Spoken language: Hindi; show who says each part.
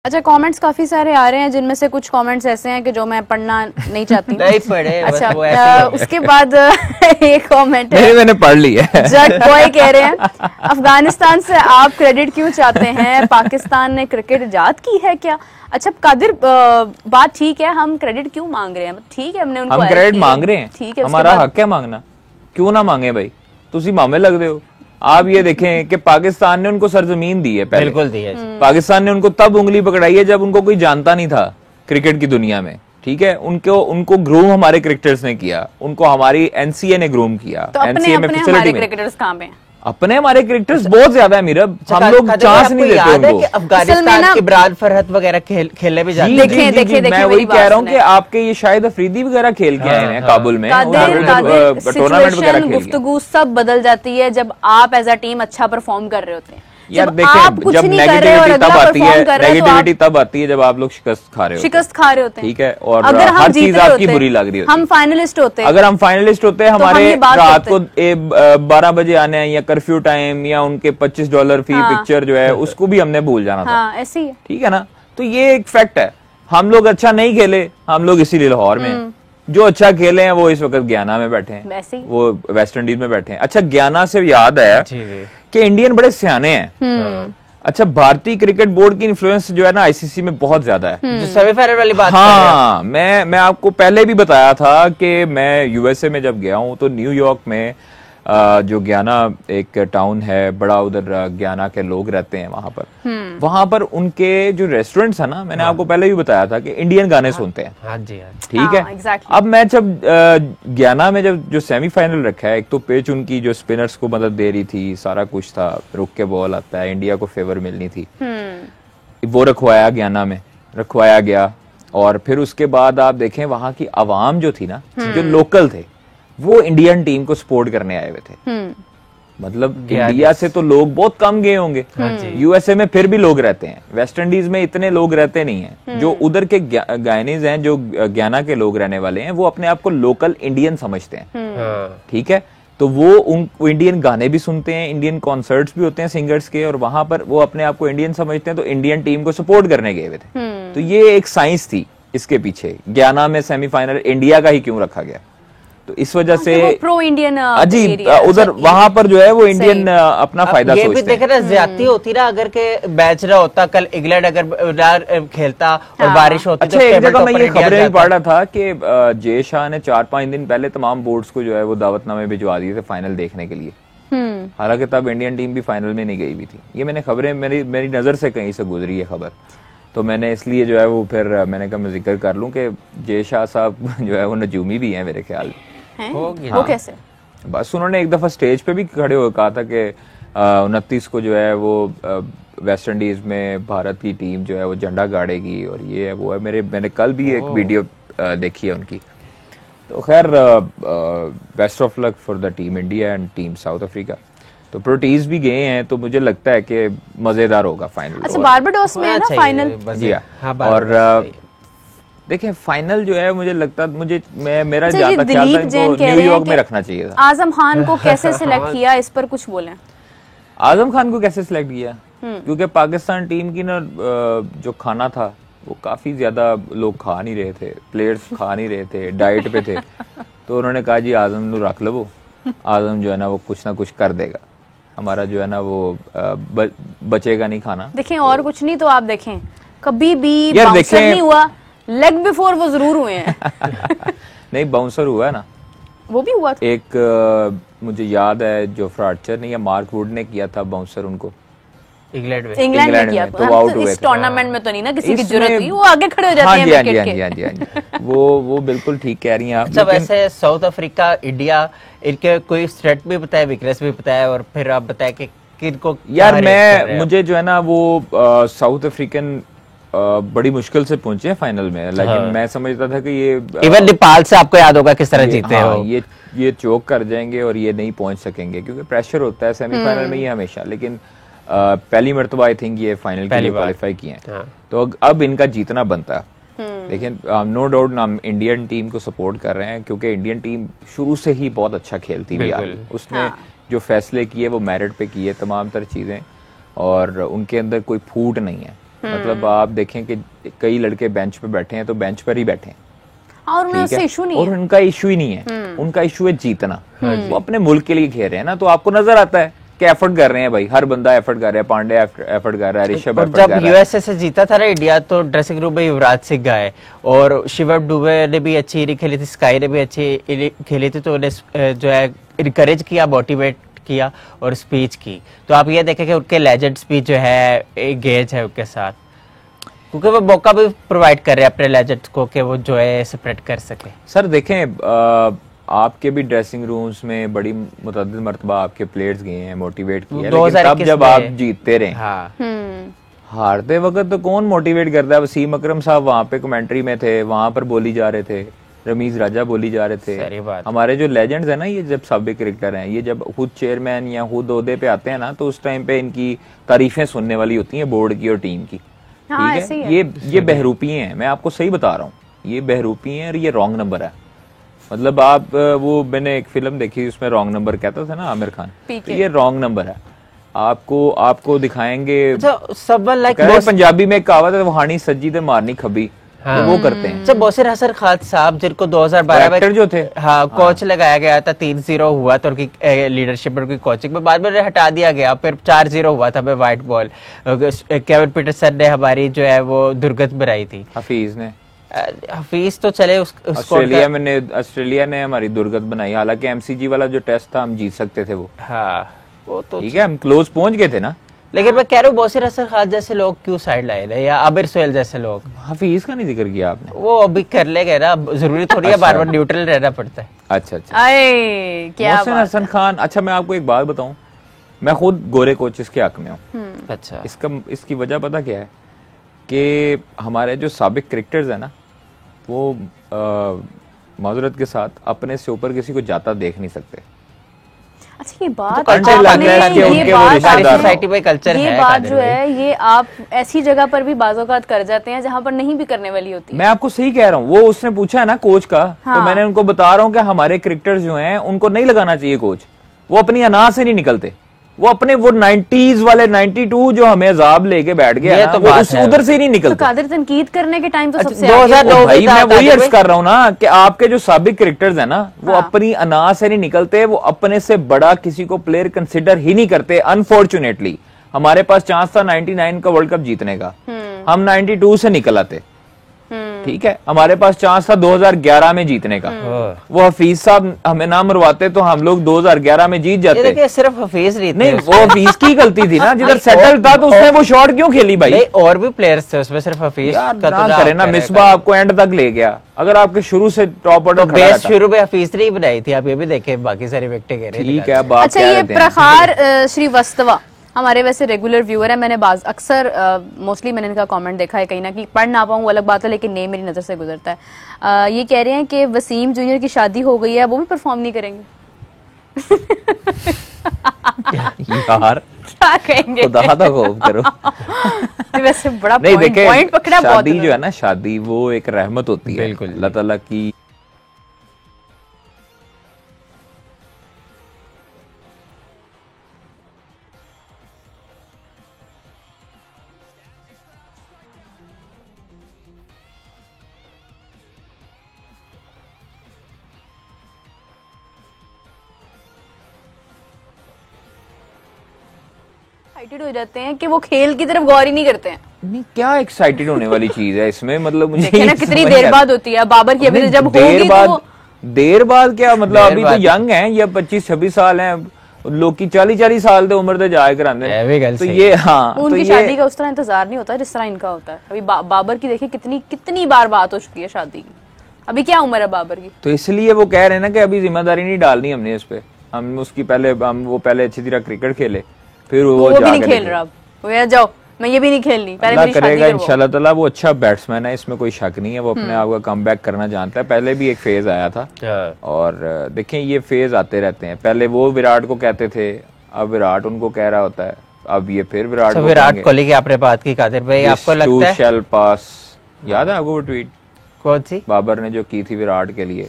Speaker 1: अच्छा, कमेंट्स काफी सारे आ रहे हैं जिनमें से कुछ कमेंट्स ऐसे हैं कि जो मैं पढ़ना नहीं चाहती
Speaker 2: नहीं पढ़े।
Speaker 1: अच्छा,
Speaker 2: वो ऐसे
Speaker 1: उसके बाद एक कमेंट है,
Speaker 3: मैंने पढ़ लिया है।
Speaker 1: जट बॉय कह रहे हैं अफगानिस्तान से आप क्रेडिट क्यों चाहते हैं, पाकिस्तान ने क्रिकेट इजाद की है क्या? अच्छा कादिर, बात ठीक है, हम क्रेडिट क्यों मांग रहे हैं? ठीक है, हमने उनको
Speaker 3: हम क्रेडिट मांग रहे हैं,
Speaker 1: ठीक है,
Speaker 3: हमारा हक है मांगना, क्यों ना मांगे भाई, तुसी मामे लगते हो। आप ये देखें कि पाकिस्तान ने उनको सरजमीन दी है, पहले
Speaker 2: बिल्कुल दी है।
Speaker 3: पाकिस्तान ने उनको तब उंगली पकड़ाई है जब उनको कोई जानता नहीं था क्रिकेट की दुनिया में, ठीक है। उनको ग्रूम हमारे क्रिकेटर्स ने किया, उनको हमारी एनसीए ने ग्रूम किया।
Speaker 1: तो अपने हमारे क्रिकेटर्स कहाँ पे हैं?
Speaker 3: अपने हमारे क्रिकेटर्स बहुत ज्यादा है मीरब, हम लोग चांस नहीं देते उनको।
Speaker 2: अफगानिस्तान इमरान फरहत वगैरह खेलने भी जाते
Speaker 1: हैं।
Speaker 3: मैं वही कह रहा हूँ कि आपके ये शायद अफरीदी वगैरह खेल के आए हैं काबुल में, टूर्नामेंट वगैरह
Speaker 1: गुफ्तगू सब बदल जाती है जब आप एज अ टीम अच्छा परफॉर्म कर रहे होते हैं।
Speaker 3: यार देखें, जब नेगेटिविटी तब आती है, नेगेटिविटी तब आती है जब आप लोग शिकस्त खा रहे होते हैं, ठीक है। और
Speaker 1: अगर
Speaker 3: हर चीज आपकी बुरी लग रही होती है।
Speaker 1: हम फाइनलिस्ट होते हैं,
Speaker 3: अगर हम फाइनलिस्ट होते हैं, हमारे रात को 12 बजे आने हैं या कर्फ्यू टाइम या उनके $25 फी पिक्चर जो है उसको भी हमने भूल जाना था,
Speaker 1: ऐसे ही है,
Speaker 3: ठीक है ना। तो ये एक फैक्ट है, हम लोग अच्छा नहीं खेले, हम लोग इसीलिए लाहौर में, जो अच्छा खेले हैं वो इस वक्त गयाना में बैठे हैं, वो वेस्ट इंडीज में बैठे हैं। अच्छा, गयाना से याद आया कि इंडियन बड़े सियाने हैं। अच्छा, भारतीय क्रिकेट बोर्ड की इन्फ्लुएंस जो है ना आईसीसी में बहुत ज्यादा है,
Speaker 2: जो सेमीफाइनल वाली बात
Speaker 3: हाँ, मैं आपको पहले भी बताया था कि मैं यूएसए में जब गया हूं तो न्यूयॉर्क में जो गयाना एक टाउन है बड़ा, उधर गयाना के लोग रहते हैं वहां पर उनके जो रेस्टोरेंट्स है ना, मैंने आपको पहले भी बताया था कि इंडियन गाने सुनते हैं।
Speaker 2: हाँ जी,
Speaker 3: ठीक है। अब मैं जब गयाना में जब जो सेमीफाइनल रखा है, एक तो पिच उनकी जो स्पिनर्स को मदद दे रही थी, सारा कुछ था, रुक के बॉल आता है, इंडिया को फेवर मिलनी थी, वो रखवाया गयाना में, रखवाया गया। और फिर उसके बाद आप देखें वहां की आवाम जो थी ना, जो लोकल थे, वो इंडियन टीम को सपोर्ट करने आए हुए थे। मतलब इंडिया से तो लोग बहुत कम गए होंगे, यूएसए में फिर भी लोग रहते हैं, वेस्ट इंडीज में इतने लोग रहते नहीं हैं। जो उधर के गायनीज हैं, जो गयाना के लोग रहने वाले हैं, वो अपने आप को लोकल इंडियन समझते हैं, ठीक है। तो वो इंडियन गाने भी सुनते हैं, इंडियन कॉन्सर्ट्स भी होते हैं सिंगर्स के, और वहां पर वो अपने आप को इंडियन समझते हैं, तो इंडियन टीम को सपोर्ट करने गए हुए थे। तो ये एक साइंस थी इसके पीछे, गयाना में सेमीफाइनल इंडिया का ही क्यों रखा गया, तो इस वजह से
Speaker 1: प्रो इंडियन
Speaker 3: अजीब उधर वहां पर जो है वो इंडियन अपना फायदा सोचते हैं।
Speaker 2: ये भी देख रहे हैं, ज्यादती होती ना, अगर के मैच रहा होता, कल इंग्लैंड अगर खेलता और बारिश होती।
Speaker 3: अच्छा, एक जगह मैं ये खबरें भी पढ़ रहा था कि जय शाह ने 4-5 दिन पहले तमाम बोर्ड्स को जो है वो दावतनामे भिजवा दिए थे फाइनल देखने के लिए, हालांकि तब इंडियन टीम भी फाइनल में नहीं गई हुई थी। ये मैंने खबरें मेरी नजर से कहीं से गुजरी है खबर, तो मैंने इसलिए जो है वो फिर मैंने कहा मैं जिक्र कर लूं कि जय शाह साहब जो है वो नजूमी भी हैं मेरे ख्याल में।
Speaker 1: वो कैसे?
Speaker 3: बस उन्होंने एक दफा स्टेज पे भी खड़े होकर कहा था कि 29 को जो है वो वेस्ट इंडीज में भारत की टीम जो है वो झंडा गाड़ेगी, और ये है वो है। मैंने कल भी एक वीडियो देखी है उनकी। तो खैर, best of luck for the team India and team south Africa. तो प्रोटीज भी गए हैं, तो मुझे लगता है कि मजेदार होगा फाइनल।
Speaker 1: अच्छा, बारबाडोस में है ना फाइनल?
Speaker 3: जी हाँ, और देखिए फाइनल जो है मुझे लगता है मेरा ज्यादा ख्याल है तो न्यूयॉर्क में रखना चाहिए था।
Speaker 1: आजम खान को कैसे सिलेक्ट किया, इस पर कुछ बोलें।
Speaker 3: आजम खान को कैसे सिलेक्ट किया? क्योंकि पाकिस्तान टीम की ना जो खाना था वो काफी ज्यादा लोग खा नहीं रहे थे, प्लेयर्स खा नहीं रहे थे, डाइट पे थे। तो उन्होंने कहा जी आजम को रख लो, आजम जो है ना वो कुछ ना कुछ कर देगा, हमारा जो है ना वो बचेगा नहीं खाना।
Speaker 1: देखें और कुछ नहीं तो आप देखें कभी भी बाउंसर नहीं हुआ, लेग बिफोर वो जरूर हुए हैं।
Speaker 3: नहीं, बाउंसर हुआ है ना,
Speaker 1: वो भी हुआ था।
Speaker 3: एक मुझे याद है जो फ्रार्चर ने या मार्क वुड ने किया था बाउंसर उनको
Speaker 1: इंग्लैंड में किया,
Speaker 3: तो वो आउट हुए थे।
Speaker 1: इस टूर्नामेंट में तो नहीं ना किसी की जरूरत हुई, वो आगे खड़े हो जाते हैं विकेट के।
Speaker 3: हाँ जी, वो बिल्कुल ठीक कह रही हैं आप।
Speaker 2: अच्छा, वैसे साउथ अफ्रीका, इंडिया, इनके कोई स्ट्रेट भी बताया, वीकनेस भी बताया, और फिर आप बताया कि किनको।
Speaker 3: यार मुझे जो है ना वो साउथ अफ्रीकन बड़ी मुश्किल से पहुंचे हैं फाइनल में, लेकिन मैं समझता था कि ये
Speaker 2: इवन नेपाल से आपको याद होगा किस तरह जीते हो।
Speaker 3: ये चोक कर जाएंगे और ये नहीं पहुंच सकेंगे, क्योंकि प्रेशर होता है सेमीफाइनल में ये हमेशा। लेकिन पहली मरतबा आई थिंक ये फाइनल के लिए क्वालिफाई किए हैं, तो अब इनका जीतना बनता है। लेकिन नो डाउट हम इंडियन टीम को सपोर्ट कर रहे हैं, क्योंकि इंडियन टीम शुरू से ही बहुत अच्छा खेलती हुई आ रही है। उसने जो फैसले किए वो मेरिट पे किए तमाम तर चीजें, और उनके अंदर कोई फूट नहीं है। मतलब आप देखें कि कई लड़के बेंच पे बैठे हैं तो बेंच पर ही बैठे हैं,
Speaker 1: और उन्हें
Speaker 3: ठीक
Speaker 1: उससे
Speaker 3: है?
Speaker 1: इशू नहीं
Speaker 3: और
Speaker 1: है।
Speaker 3: उनका इशू ही नहीं है, उनका इशू है जीतना। वो अपने मुल्क के लिए खेल रहे हैं ना, तो आपको नजर आता है कि एफर्ट कर रहे हैं भाई, हर बंदा एफर्ट कर रहा है, पांडे एफर्ट कर रहा है, ऋषभ
Speaker 2: और
Speaker 3: एफर्ट
Speaker 2: जब
Speaker 3: कर रहा है।
Speaker 2: यूएसए से जीता था ना इंडिया, तो ड्रेसिंग रूम में युवराज सिंह गए और शिवम दुबे ने भी अच्छी इनिंग खेली थी, स्काई ने भी अच्छी इनिंग खेली थी, तो उन्हें जो है इनकरेज किया, मोटिवेट किया और स्पीच की। तो आप ये देखें कि उनके लेजेंड स्पीच जो है एक गेज है उनके साथ, क्योंकि वो मौका भी प्रोवाइड कर रहे हैं अपने लेजेंड्स को कि वो जो है स्प्रेड कर सके।
Speaker 3: सर देखें, आपके भी ड्रेसिंग रूम्स में बड़ी मुतअद्दिद मर्तबा आपके प्लेयर्स गए हैं, मोटिवेट किया, लेकिन तब जब आप जीतते रहे,
Speaker 2: हाँ,
Speaker 3: हारते वक्त तो कौन मोटिवेट करता है? वसीम अकरम साहब वहां पे कमेंट्री में थे, वहां पर बोली जा रहे थे, रमीज राजा बोली जा रहे
Speaker 2: सही
Speaker 3: थे।
Speaker 2: बात।
Speaker 3: हमारे जो लेजेंड्स हैं ना, ये जब साबिक क्रिकेटर हैं, ये जब खुद चेयरमैन या खुद ओहदे पे आते हैं ना, तो उस टाइम पे इनकी तारीफें सुनने वाली होती हैं बोर्ड की और टीम की।
Speaker 1: हाँ,
Speaker 3: ठीक
Speaker 1: ऐसे ही
Speaker 3: है,
Speaker 1: है।
Speaker 3: ये बहरूपी हैं, मैं आपको सही बता रहा हूँ, ये बहरूपी हैं और ये रॉन्ग नंबर है। मतलब आप वो मैंने एक फिल्म देखी, उसमें रॉन्ग नंबर कहता था ना आमिर खान, तो ये रॉन्ग नंबर है। आपको दिखाएंगे। पंजाबी में एक कहावत है, वो हानी सज्जी ते मारनी खबी,
Speaker 2: हाँ।
Speaker 3: तो वो करते हैं।
Speaker 2: जब बोसिर हसन खान साहब, जिनको 2012 में
Speaker 3: जो थे,
Speaker 2: हाँ कोच लगाया गया था, 3-0 हुआ था उनकी लीडरशिप, उनकी कोचिंग में, बाद में उन्हें हटा दिया गया, फिर 4-0 हुआ था में व्हाइट बॉल। केविन पीटरसन ने हमारी जो है वो दुर्गत बनाई थी, हफीज तो चले
Speaker 3: ऑस्ट्रेलिया ने हमारी दुर्गत बनाई, हालांकि एमसीजी वाला जो टेस्ट था हम जीत सकते थे वो।
Speaker 2: हाँ वो तो
Speaker 3: ठीक है, हम क्लोज पहुंच गए थे ना।
Speaker 2: लेकिन मैं कह रहा हूँ बोसिर हसन खान जैसे लोग क्यों साइड लाए थे, या आबिर सोहेल जैसे लोग।
Speaker 3: हफीज का नहीं जिक्र किया आपने?
Speaker 2: वो अभी कर ले गए ना, जरूरी थोड़ी है बार बार न्यूट्रल रहना पड़ता है।
Speaker 3: अच्छा,
Speaker 1: क्या
Speaker 3: बोसिर हसन खान। अच्छा, मैं आपको एक बात बताऊं, मैं खुद गोरे कोचेस के हक में हूँ।
Speaker 2: अच्छा,
Speaker 3: इसकी वजह पता क्या है कि हमारे जो साबिक क्रिकेटर्स है ना, वो माजरत के साथ अपने से ऊपर किसी को जाता देख नहीं सकते।
Speaker 1: अच्छा, ये बात
Speaker 2: कल्चर लग रहा है कि उनके वो रिश्तेदार सोसाइटी में कल्चर है।
Speaker 1: ये बात जो है, ये आप ऐसी जगह पर भी बाज़-औक़ात कर जाते हैं जहां पर नहीं भी करने वाली होती है।
Speaker 3: मैं आपको सही कह रहा हूँ, वो उसने पूछा है ना कोच का, तो मैंने उनको बता रहा हूँ कि हमारे क्रिकेटर्स जो हैं उनको नहीं लगाना चाहिए कोच, वो अपनी अना से नहीं निकलते, वो अपने वो 90s वाले 92 जो हमें अजाब लेके बैठ गया ना, वो उधर से ही नहीं निकलते।
Speaker 1: तो कादिर तनकीद करने के टाइम तो सबसे
Speaker 2: 2009
Speaker 3: भाई मैं वही अर्ज कर रहा हूँ ना कि आपके जो साबिक क्रिकेटर्स है ना, वो अपनी अना से नहीं निकलते, वो अपने से बड़ा किसी को प्लेयर कंसिडर ही नहीं करते। अनफॉर्चुनेटली हमारे पास चांस था 99 का वर्ल्ड कप जीतने का, हम 92 से निकल आते, ठीक है, हमारे पास चांस था 2011 में जीतने का, वो हफीज साहब हमें ना मरवाते तो हम लोग 2011 में जीत जाते।
Speaker 2: देखिए सिर्फ हफीज नहीं,
Speaker 3: वो हफीज की गलती थी ना, जिधर सेटल था तो उसने वो शॉट क्यों खेली भाई?
Speaker 2: और भी प्लेयर्स थे उसमें, सिर्फ हफीज का
Speaker 3: ना करे ना। मिसबा आपको एंड तक ले गया, अगर आपके शुरू से टॉप ऑर्डर
Speaker 2: बेस शुरू में हफीज ने ही बनाई थी, आप ये भी देखे, बाकी सारे विकेटें कह रहे।
Speaker 3: ठीक है, बात
Speaker 1: अच्छा, ये प्रखार श्रीवास्तवा हमारे वैसे रेगुलर व्यूअर है, मैंने अक्सर मोस्टली मैंने इनका कमेंट देखा है, कहीं ना कहीं पढ़ ना पाऊँ अलग बात है, लेकिन नेम मेरी नज़र से गुजरता है। ये कह रहे हैं कि वसीम जूनियर की शादी हो गई है, वो भी परफॉर्म नहीं करेंगे।
Speaker 3: यार
Speaker 1: क्या कहेंगे?
Speaker 3: खुदा तो खौफ करो।
Speaker 1: वैसे बड़ा
Speaker 3: नहीं देखे,
Speaker 1: पॉइंट पकड़ा।
Speaker 3: शादी जो है ना, शादी वो एक रहमत होती है
Speaker 2: बिल्कुल
Speaker 3: अल्लाह ताला की।
Speaker 1: एक्साइटेड हो जाते हैं कि वो खेल की तरफ गौर ही नहीं करते हैं।
Speaker 3: नहीं, क्या एक्साइटेड होने वाली चीज है इसमें? मतलब मुझे
Speaker 1: देखिए ना कितनी देर बाद होती है। बाबर की अभी जब होगी तो
Speaker 3: देर बाद क्या मतलब, अभी तो यंग हैं, या 25-26 साल हैं, लोग की 40-40 साल तो उम्र से जाए कराने, तो ये हाँ,
Speaker 1: उनकी शादी का उस तरह इंतजार नहीं होता जिस तरह इनका होता है। अभी बाबर की देखिए कितनी बार बात हो चुकी है शादी की, अभी क्या उम्र है बाबर की?
Speaker 3: तो इसलिए वो कह रहे हैं ना कि अभी जिम्मेदारी नहीं डालनी हमने इस पे, हम उसकी वो पहले अच्छी तरह क्रिकेट खेले, फिर वो
Speaker 1: भी नहीं खेल रहा, अब जाओ मैं ये भी नहीं खेलनी, पहले मेरी शादी
Speaker 3: करेगा इंशाल्लाह ताला। वो अच्छा बैट्समैन है, इसमें कोई शक नहीं है, वो अपने आप का कमबैक करना जानता है। पहले भी एक फेज आया था, और देखें ये फेज आते रहते हैं। पहले वो विराट को कहते थे, अब विराट उनको कह रहा होता है, अब ये फिर
Speaker 2: विराट कोहली की आपने बात की कादिर भाई, आपको लगता है
Speaker 3: शैल पास, याद है आपको वो ट्वीट
Speaker 2: कौन सी
Speaker 3: बाबर ने जो की थी विराट के लिए?